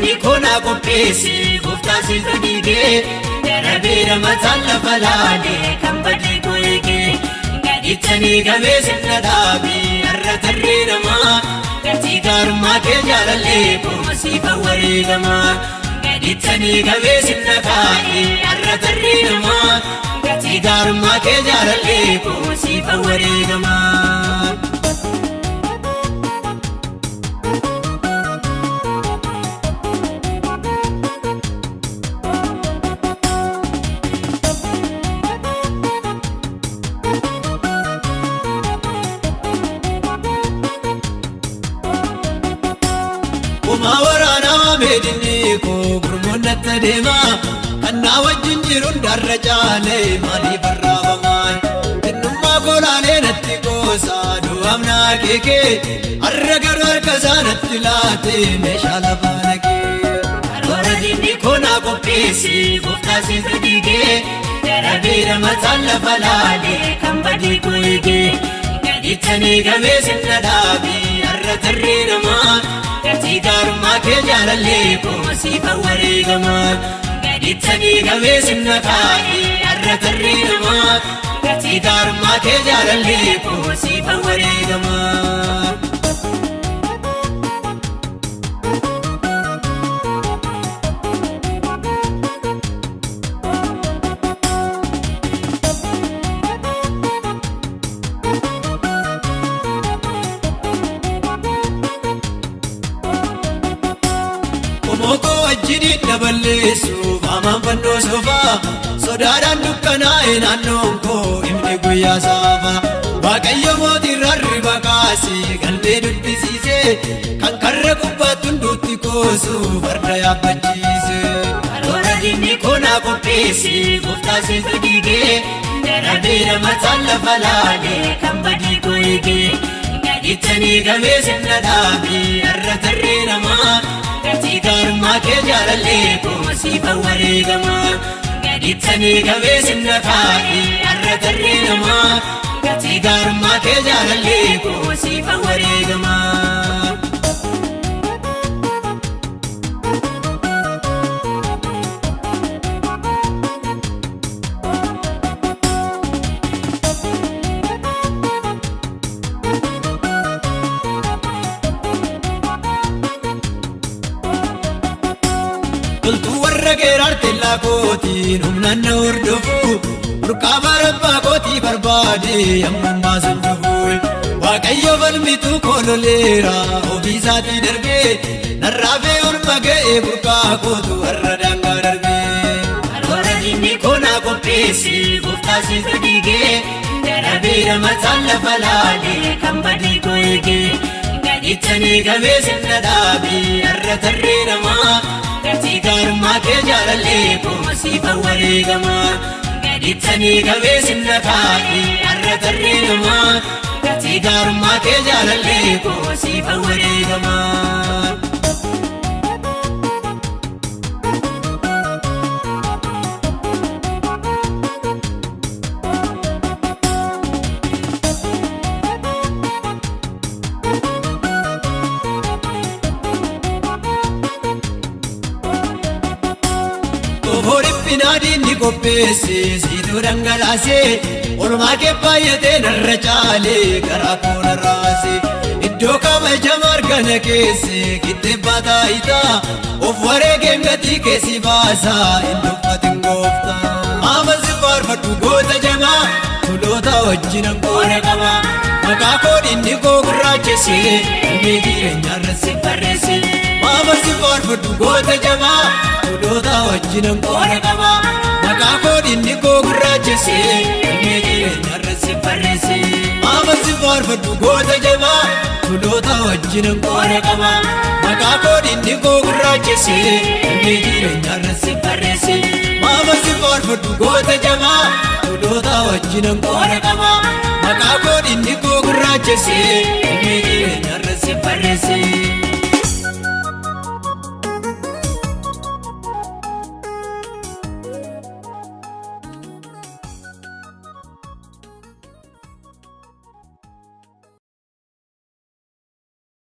dinni kona qopheesse gooftaa siif dhiigee darabeera mataan lafa laalee kan badii koo eegee gadhiittanii gamee sirna dhaabii har'a tarree namaa gatii gaarummaa kee jaalallee koo siif wareegamaa gadhiittanii gamee sirna kaa'ee har'a tarree namaa gatii gaarummaa kee jaalallee koo siif wareegamaa. Mawarana medini ko gurmonna tadema kanna wajjin jirun darra jaale mali barrabama innumma golale natti gosa duamna keke arragar kazanatti laate meshala banake arwara dinni kona qopheesse gooftaa siif dhiigee darabeera mataan lafa laalee kan badii koo eegee gadhiittanii gamee sirna dhaabii har'a tarree namaa gatii gaarummaa kee jaalallee koo siif wareegamaa gadhiittanii gamee sirna kaa'ee har'a tarree namaa gatii gaarummaa kee jaalallee koo siif wareegamaa. Moko wajjini daballeessuuf amaan fannoo soofaa sodaadhaan dukkanaa'e naannoon koo himni guyyaa saafaa Waaqayyo mootiin rarriba kaasee galmee dubbisiisee kan karra gubbaatti hunduutti koosuu farda yaabbachiise arwara dinni kona qopheesse gooftaa siif dhiigee darabeera mataan lafa laalee kan badii koo eegee gadhiittanii gamee sirna dhaabii har'a tarree namaa gatii gaarummaa kee jaalallee koo siif wareegamaa gadhiittanii gamee sirna kaa'ee har'a tarree namaa gatii gaarummaa kee jaalallee koo siif wareegamaa. Toltuu warra geeraarte laakotiin humnaan na hordofu burqaa barabbaa kootii barbaade yammuun baasan dhufu Waaqayyo falmituu kololeera ofiisaatii darbee narraafee orma ga'ee burqaa kootu warra daangaa darbee arwara dinni kona qopheesse gooftaa siif dhiigee darabeera mataan lafa laalee kan badii koo eegee gadhiittanii gamee sirna dhaabii har'a tarree namaa gatii gaarummaa kee jaalallee koo siif wareegamaa gadhiittanii gamee sirna kaa'ee har'a tarree namaa gatii gaarummaa kee jaalallee koo siif wareegamaa. Dinni qopheesse siituu dhangalaasee oolmaa kee baay'atee narra caalee garaa koo narraasee iddoo kabajamaa argana keesse giddee baataayitaa of wareegeen gatii keessi baasaa hin dubbatin gooftaa maamansi faarfadhu goota jamaa tuloota wajjin angoora qabaa maqaa koo dinni koo gurraachesse ilmee jireenyaarra si barreesse maamansi faarfadhu goota jamaa tuloota wajjin angoora qabaa maqaa koo dinni koo gurraachesse ilmee jireenyaarra si barreesse maamansi faarfadhu goota jamaa tuloota wajjin angoora qabaa maqaa koo dinni koo gurraachesse ilmee jireenyaarra si barreesse maamansi faarfadhu goota jamaa tuloota wajjin angoora qabaa maqaa koo dinni koo gurraachesse ilmee jireenyaarra si barreesse.